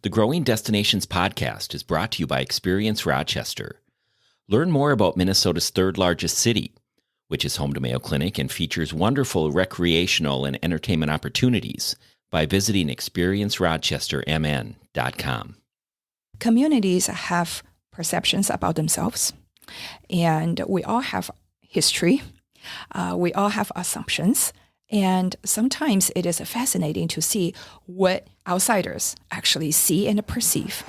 The Growing Destinations podcast is brought to you by Experience Rochester. Learn more about Minnesota's third largest city, which is home to Mayo Clinic and features wonderful recreational and entertainment opportunities by visiting experiencerochestermn.com. Communities have perceptions about themselves, and we all have history. We all have assumptions. And sometimes it is fascinating to see what outsiders actually see and perceive.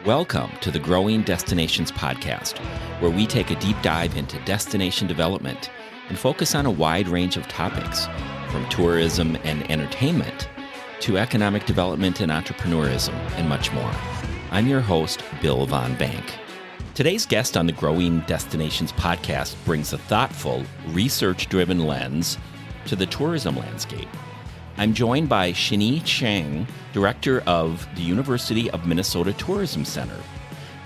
Welcome to the Growing Destinations podcast, where we take a deep dive into destination development and focus on a wide range of topics, from tourism and entertainment to economic development and entrepreneurism, and much more. I'm your host, Bill Von Bank. Today's guest on the Growing Destinations podcast brings a thoughtful, research-driven lens to the tourism landscape. I'm joined by Xinyi Chang, director of the University of Minnesota Tourism Center,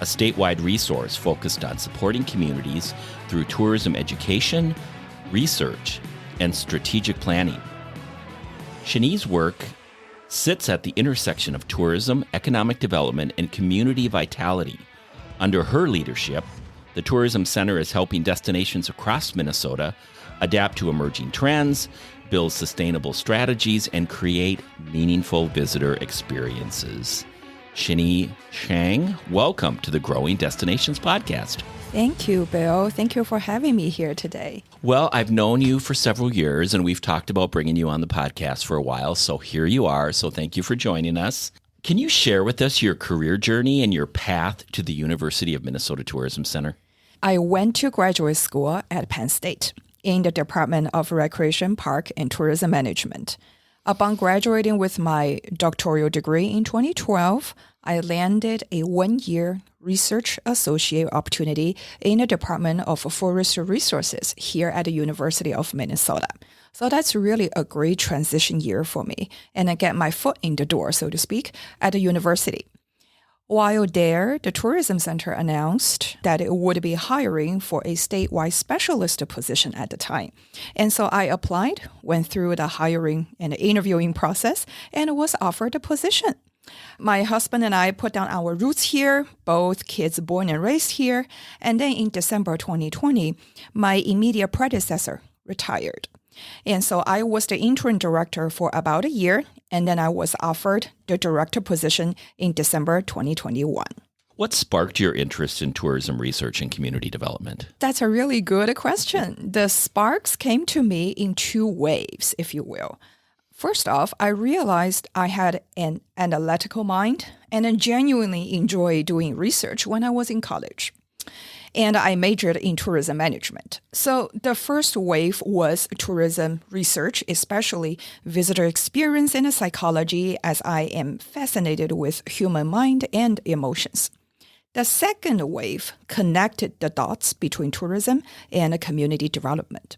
a statewide resource focused on supporting communities through tourism education, research, and strategic planning. Xinyi's work sits at the intersection of tourism, economic development, and community vitality. Under her leadership, the Tourism Center is helping destinations across Minnesota adapt to emerging trends, build sustainable strategies, and create meaningful visitor experiences. Xinyi Chang, welcome to the Growing Destinations podcast. Thank you, Bill. Thank you for having me here today. Well, I've known you for several years, and we've talked about bringing you on the podcast for a while, so here you are. So thank you for joining us. Can you share with us your career journey and your path to the University of Minnesota Tourism Center? I went to graduate school at Penn State in the Department of Recreation, Park, and Tourism Management. Upon graduating with my doctoral degree in 2012, I landed a one-year research associate opportunity in the Department of Forest Resources here at the University of Minnesota. So that's really a great transition year for me, and I get my foot in the door, so to speak, at the university. While there, the Tourism Center announced that it would be hiring for a statewide specialist position at the time. And so I applied, went through the hiring and interviewing process, and was offered the position. My husband and I put down our roots here, both kids born and raised here. And then in December 2020, my immediate predecessor retired. And so I was the interim director for about a year, and then I was offered the director position in December 2021. What sparked your interest in tourism research and community development? That's a really good question. The sparks came to me in two waves, if you will. First off, I realized I had an analytical mind and I genuinely enjoyed doing research when I was in college. And I majored in tourism management. So the first wave was tourism research, especially visitor experience and psychology, as I am fascinated with human mind and emotions. The second wave connected the dots between tourism and community development.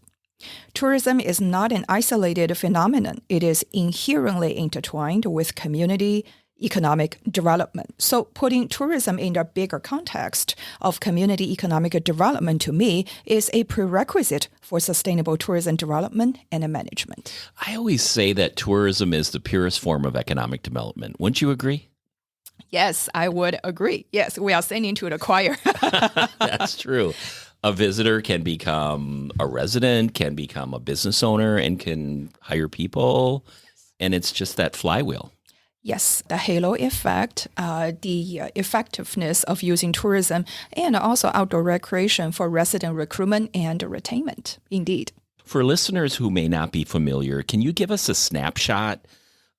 Tourism is not an isolated phenomenon. It is inherently intertwined with community economic development. So putting tourism in the bigger context of community economic development to me is a prerequisite for sustainable tourism development and management. I always say that tourism is the purest form of economic development. Wouldn't you agree? Yes, I would agree. Yes, we are singing to the choir. That's true. A visitor can become a resident, can become a business owner, and can hire people. And it's just that flywheel. Yes, the halo effect, the effectiveness of using tourism, and also outdoor recreation for resident recruitment and retainment. Indeed. For listeners who may not be familiar, can you give us a snapshot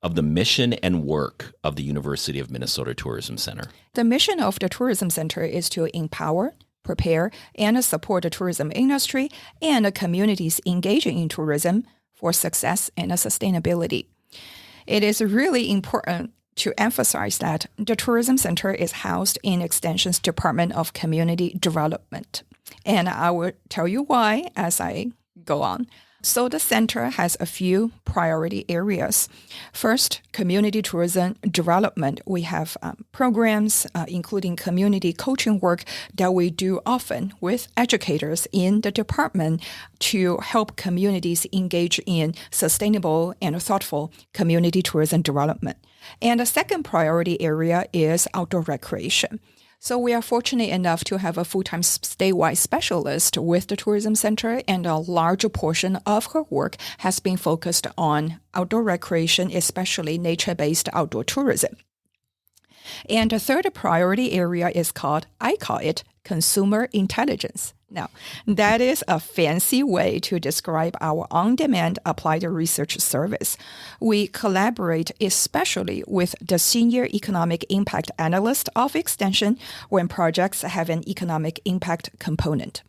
of the mission and work of the University of Minnesota Tourism Center? The mission of the Tourism Center is to empower, prepare, and support the tourism industry and communities engaging in tourism for success and sustainability. It is really important to emphasize that the Tourism Center is housed in Extension's Department of Community Development. And I will tell you why as I go on. So the center has a few priority areas. First, community tourism development. We have programs, including community coaching work that we do often with educators in the department to help communities engage in sustainable and thoughtful community tourism development. And the second priority area is outdoor recreation. So we are fortunate enough to have a full-time statewide specialist with the tourism center, and a larger portion of her work has been focused on outdoor recreation, especially nature-based outdoor tourism. And the third priority area is I call it consumer intelligence. Now, that is a fancy way to describe our on-demand applied research service. We collaborate especially with the senior economic impact analyst of Extension when projects have an economic impact component.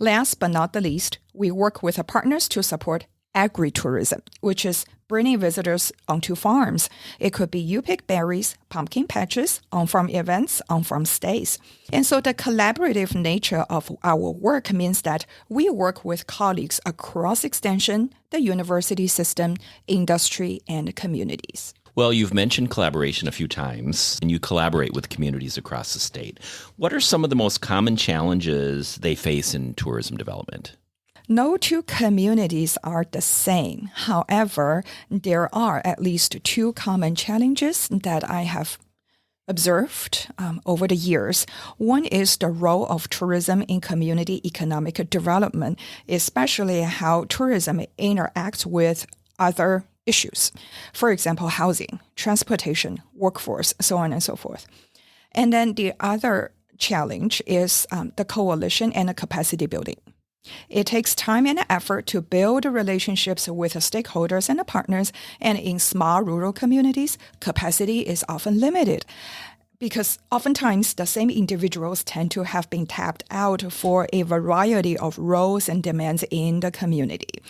Last but not the least, we work with partners to support agritourism, which is bringing visitors onto farms. It could be you pick berries, pumpkin patches, on-farm events, on-farm stays. And so the collaborative nature of our work means that we work with colleagues across Extension, the university system, industry, and communities. Well, you've mentioned collaboration a few times, and you collaborate with communities across the state. What are some of the most common challenges they face in tourism development? No two communities are the same. However, there are at least two common challenges that I have observed over the years. One is the role of tourism in community economic development, especially how tourism interacts with other issues. For example, housing, transportation, workforce, so on and so forth. And then the other challenge is the coalition and the capacity building. It takes time and effort to build relationships with stakeholders and partners, and in small rural communities, capacity is often limited because oftentimes the same individuals tend to have been tapped out for a variety of roles and demands in the community.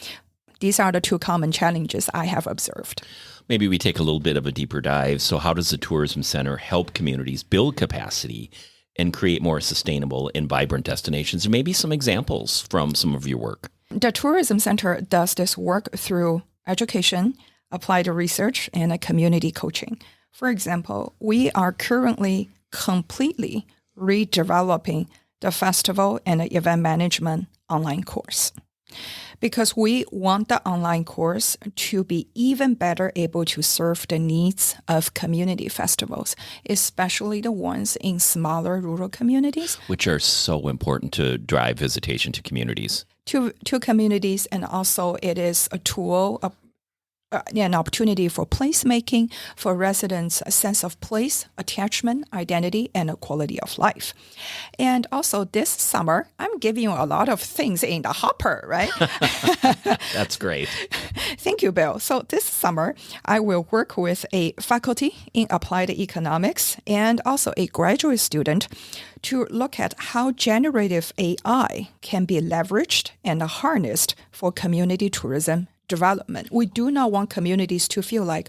These are the two common challenges I have observed. Maybe we take a little bit of a deeper dive. So how does the Tourism Center help communities build capacity and create more sustainable and vibrant destinations? Maybe some examples from some of your work. The Tourism Center does this work through education, applied research, and community coaching. For example, we are currently completely redeveloping the festival and event management online course, because we want the online course to be even better able to serve the needs of community festivals, especially the ones in smaller rural communities. Which are so important to drive visitation to communities. To communities, and also it is a tool, an opportunity for placemaking, for residents a sense of place, attachment, identity, and a quality of life. And also this summer, I'm giving you a lot of things in the hopper, right? That's great. Thank you, Bill. So this summer, I will work with a faculty in applied economics and also a graduate student to look at how generative AI can be leveraged and harnessed for community tourism development. We do not want communities to feel like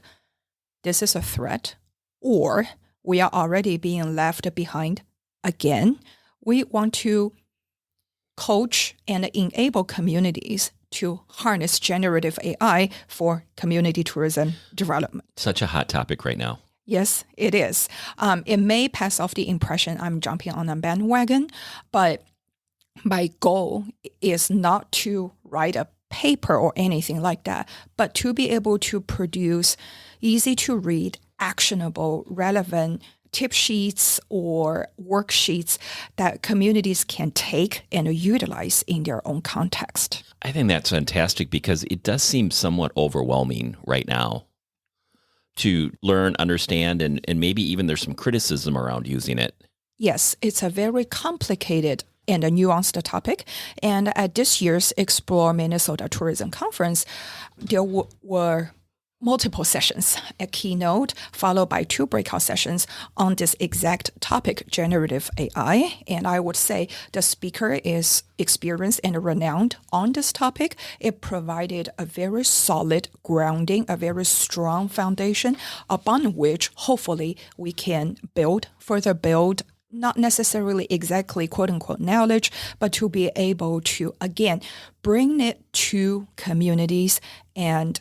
this is a threat or we are already being left behind again. We want to coach and enable communities to harness generative AI for community tourism development. Such a hot topic right now. Yes, it is. It may pass off the impression I'm jumping on a bandwagon, but my goal is not to write a paper or anything like that, but to be able to produce easy to read, actionable, relevant tip sheets or worksheets that communities can take and utilize in their own context. I think that's fantastic because it does seem somewhat overwhelming right now to learn, understand, and maybe even there's some criticism around using it. Yes, it's a very complicated and a nuanced topic. And at this year's Explore Minnesota Tourism Conference, there were multiple sessions, a keynote followed by 2 breakout sessions on this exact topic, generative AI. And I would say the speaker is experienced and renowned on this topic. It provided a very solid grounding, a very strong foundation upon which hopefully we can further build not necessarily exactly quote unquote knowledge, but to be able to, again, bring it to communities and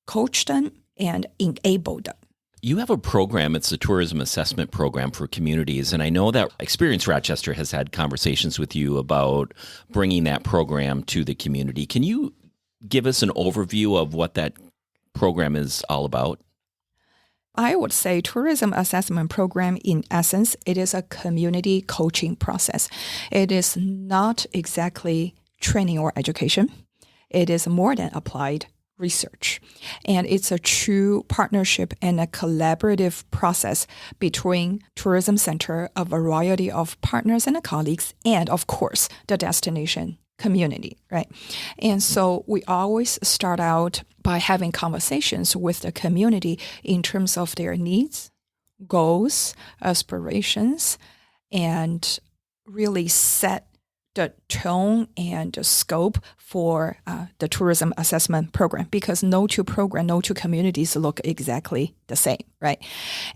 coach them and enable them. You have a program, it's a tourism assessment program for communities, and I know that Experience Rochester has had conversations with you about bringing that program to the community. Can you give us an overview of what that program is all about? I would say tourism assessment program, in essence, it is a community coaching process. It is not exactly training or education. It is more than applied research. And it's a true partnership and a collaborative process between Tourism Center, a variety of partners and colleagues, and of course, the destination community, right? And so we always start out by having conversations with the community in terms of their needs, goals, aspirations, and really set the tone and the scope for the tourism assessment program, because no two communities look exactly the same, right?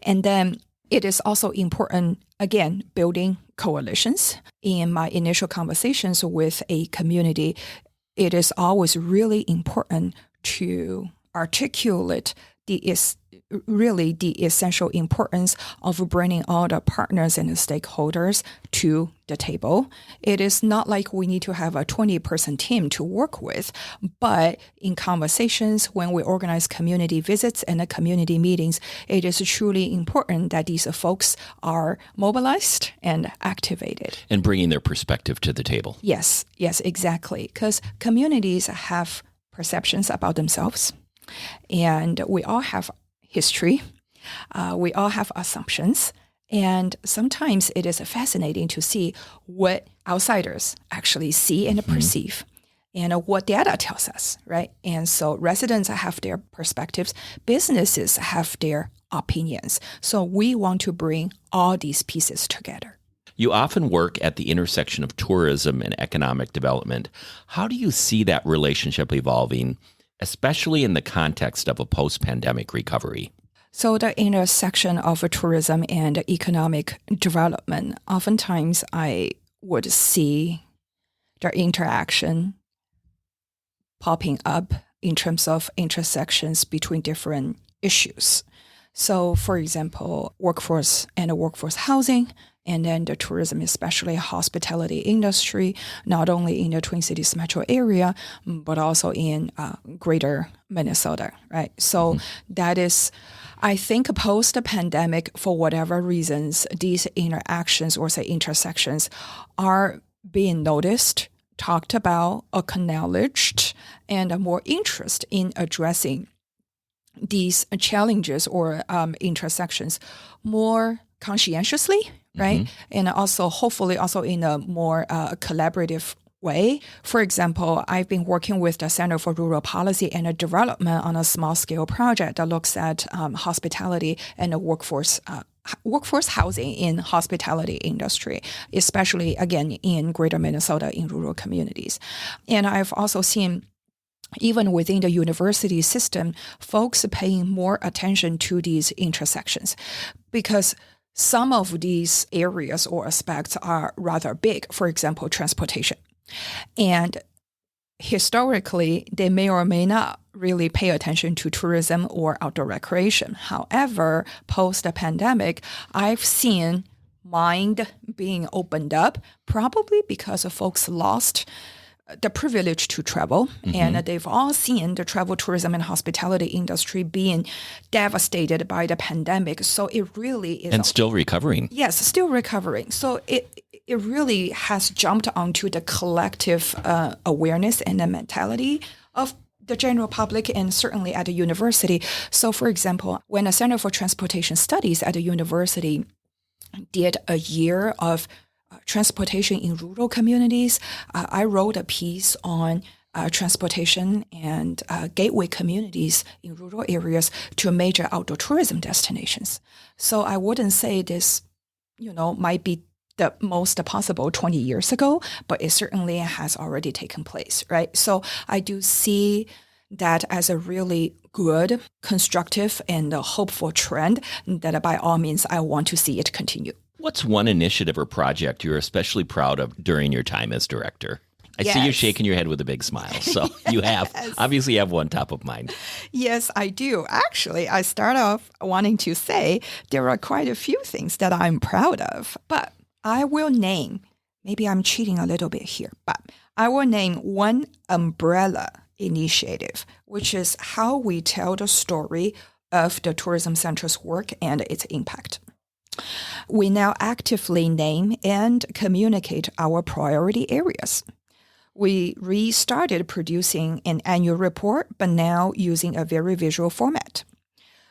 And then it is also important, again, building coalitions. In my initial conversations with a community, it is always really important to articulate the essential importance of bringing all the partners and the stakeholders to the table. It is not like we need to have a 20-person team to work with, but in conversations, when we organize community visits and the community meetings, it is truly important that these folks are mobilized and activated. And bringing their perspective to the table. Yes, exactly. Because communities have perceptions about themselves, and we all have history. We all have assumptions. And sometimes it is fascinating to see what outsiders actually see and perceive and what data tells us, right? And so residents have their perspectives, businesses have their opinions. So we want to bring all these pieces together. You often work at the intersection of tourism and economic development. How do you see that relationship evolving, especially in the context of a post-pandemic recovery? So the intersection of tourism and economic development, oftentimes I would see the interaction popping up in terms of intersections between different issues. So, for example, workforce and workforce housing, and then the tourism, especially hospitality industry, not only in the Twin Cities metro area, but also in greater Minnesota, right? So that is, I think post the pandemic, for whatever reasons, these interactions or say intersections are being noticed, talked about, acknowledged, and more interest in addressing these challenges or intersections more conscientiously, right? And also hopefully also in a more collaborative way. For example, I've been working with the Center for Rural Policy and Development on a small-scale project that looks at hospitality and the workforce housing in hospitality industry, especially, again, in greater Minnesota in rural communities. And I've also seen even within the university system, folks paying more attention to these intersections because some of these areas or aspects are rather big, for example, transportation. And historically, they may or may not really pay attention to tourism or outdoor recreation. However, post the pandemic, I've seen mind being opened up, probably because of folks lost the privilege to travel, and they've all seen the travel, tourism, and hospitality industry being devastated by the pandemic. So it really is, and still recovering. Yes, still recovering. So it really has jumped onto the collective awareness and the mentality of the general public, and certainly at the university. So, for example, when the Center for Transportation Studies at the university did a year of transportation in rural communities, I wrote a piece on transportation and gateway communities in rural areas to major outdoor tourism destinations. So I wouldn't say this, might be the most possible 20 years ago, but it certainly has already taken place, right? So I do see that as a really good, constructive, and hopeful trend that by all means I want to see it continue. What's one initiative or project you're especially proud of during your time as director? I see you shaking your head with a big smile. So you have, obviously you have one top of mind. Yes, I do. Actually, I start off wanting to say there are quite a few things that I'm proud of, but I will name, maybe I'm cheating a little bit here, but I will name one umbrella initiative, which is how we tell the story of the Tourism Center's work and its impact. We now actively name and communicate our priority areas. We restarted producing an annual report, but now using a very visual format.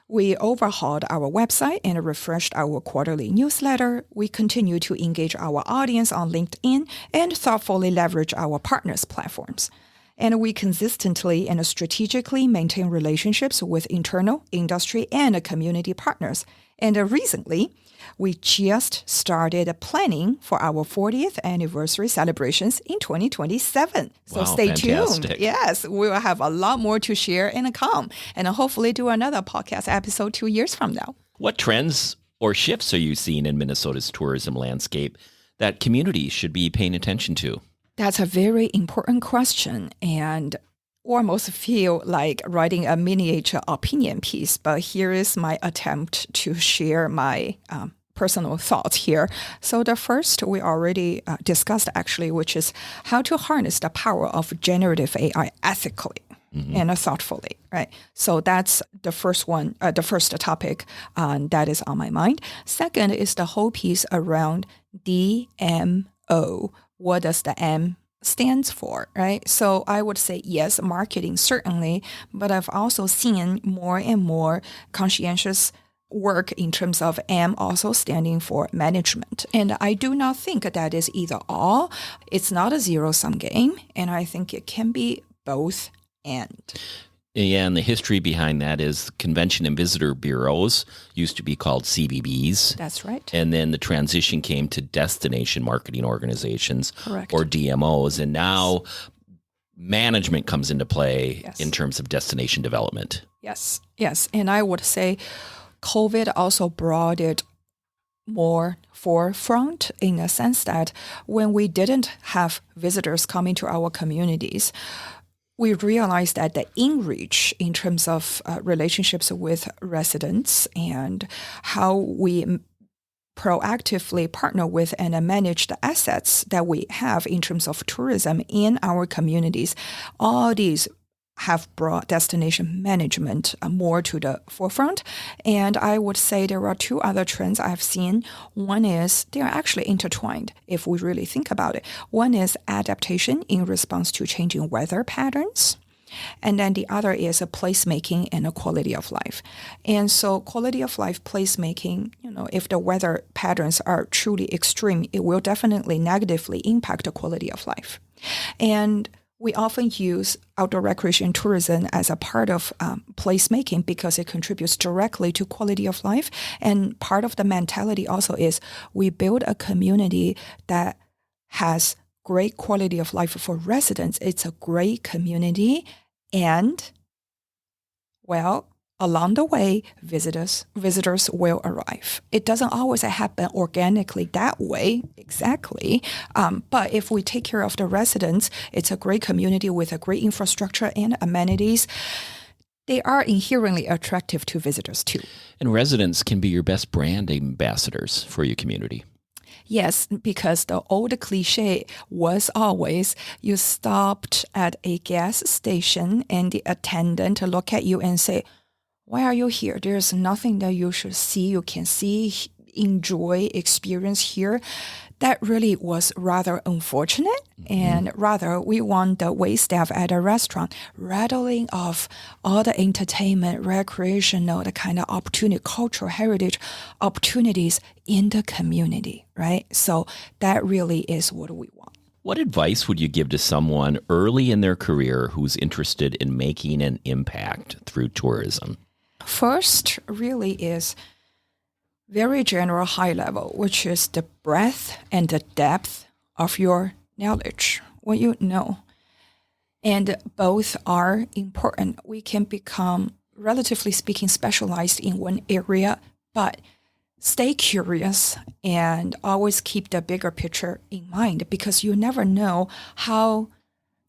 We overhauled our website and refreshed our quarterly newsletter. We continue to engage our audience on LinkedIn and thoughtfully leverage our partners' platforms. And we consistently and strategically maintain relationships with internal, industry, and community partners. And recently, we just started planning for our 40th anniversary celebrations in 2027. So wow, stay fantastic. tuned. Yes, we will have a lot more to share and come, and hopefully do another podcast episode 2 years from now. What trends or shifts are you seeing in Minnesota's tourism landscape that communities should be paying attention to? That's a very important question, and almost feel like writing a miniature opinion piece, but here is my attempt to share my personal thoughts here. So the first we already discussed actually, which is how to harness the power of generative AI ethically and thoughtfully, right? So that's the first one, the first topic that is on my mind. Second is the whole piece around DMO. What does the M stands for, right? So I would say yes, marketing certainly, but I've also seen more and more conscientious work in terms of M also standing for management. And I do not think that is either or. It's not a zero-sum game, and I think it can be both and. Yeah, and the history behind that is Convention and Visitor Bureaus used to be called CVBs. That's right. And then the transition came to Destination Marketing Organizations, Correct. or DMOs. And now management comes into play in terms of destination development. Yes. And I would say COVID also brought it more forefront in a sense that when we didn't have visitors coming to our communities, we realized that the in-reach in terms of relationships with residents and how we proactively partner with and manage the assets that we have in terms of tourism in our communities, all these have brought destination management more to the forefront. And I would say there are two other trends I've seen. One is they are actually intertwined if we really think about it. One is adaptation in response to changing weather patterns. And then the other is a placemaking and a quality of life. And so quality of life placemaking, if the weather patterns are truly extreme, it will definitely negatively impact the quality of life. And we often use outdoor recreation tourism as a part of placemaking because it contributes directly to quality of life. And part of the mentality also is we build a community that has great quality of life for residents. It's a great community. And, well, along the way, visitors will arrive. It doesn't always happen organically that way, exactly. But if we take care of the residents, it's a great community with a great infrastructure and amenities. They are inherently attractive to visitors too. And residents can be your best brand ambassadors for your community. Yes, because the old cliche was always you stopped at a gas station and the attendant look at you and say, why are you here? There's nothing that you should see, you can see, enjoy, experience here. That really was rather unfortunate. And rather, we want the wait staff at a restaurant rattling off all the entertainment, recreational, the kind of opportunity, cultural heritage opportunities in the community, right? So that really is what we want. What advice would you give to someone early in their career who's interested in making an impact through tourism? First, really is very general high level, which is the breadth and the depth of your knowledge, what you know. And both are important. We can become, relatively speaking, specialized in one area, but stay curious and always keep the bigger picture in mind, because you never know how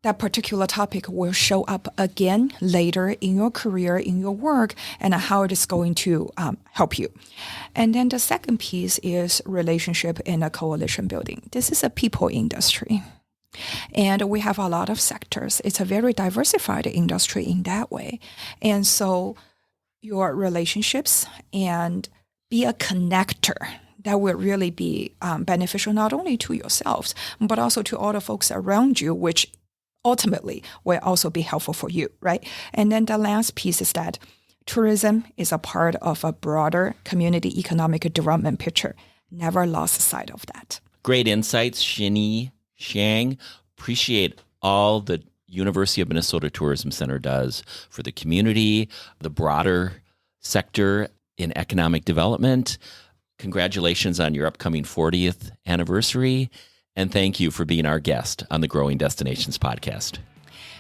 that particular topic will show up again later in your career, in your work, and how it is going to help you. And then the second piece is relationship and a coalition building. This is a people industry. And we have a lot of sectors. It's a very diversified industry in that way. And so your relationships and be a connector that will really be beneficial not only to yourselves, but also to all the folks around you, which ultimately will also be helpful for you, right? And then the last piece is that tourism is a part of a broader community economic development picture. Never lost sight of that. Great insights, Xinyi, Xiang. Appreciate all the University of Minnesota Tourism Center does for the community, the broader sector in economic development. Congratulations on your upcoming 40th anniversary. And thank you for being our guest on the Growing Destinations podcast.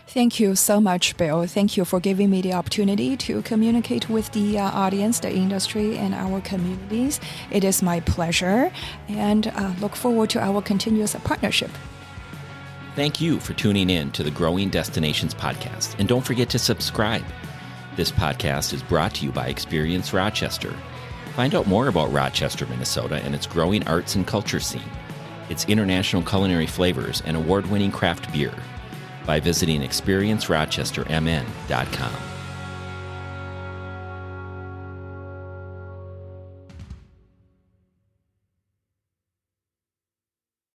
Thank you so much, Bill. Thank you for giving me the opportunity to communicate with the audience, the industry, and our communities. It is my pleasure, and look forward to our continuous partnership. Thank you for tuning in to the Growing Destinations podcast. And don't forget to subscribe. This podcast is brought to you by Experience Rochester. Find out more about Rochester, Minnesota, and its growing arts and culture scene, its international culinary flavors, and award-winning craft beer by visiting experiencerochestermn.com.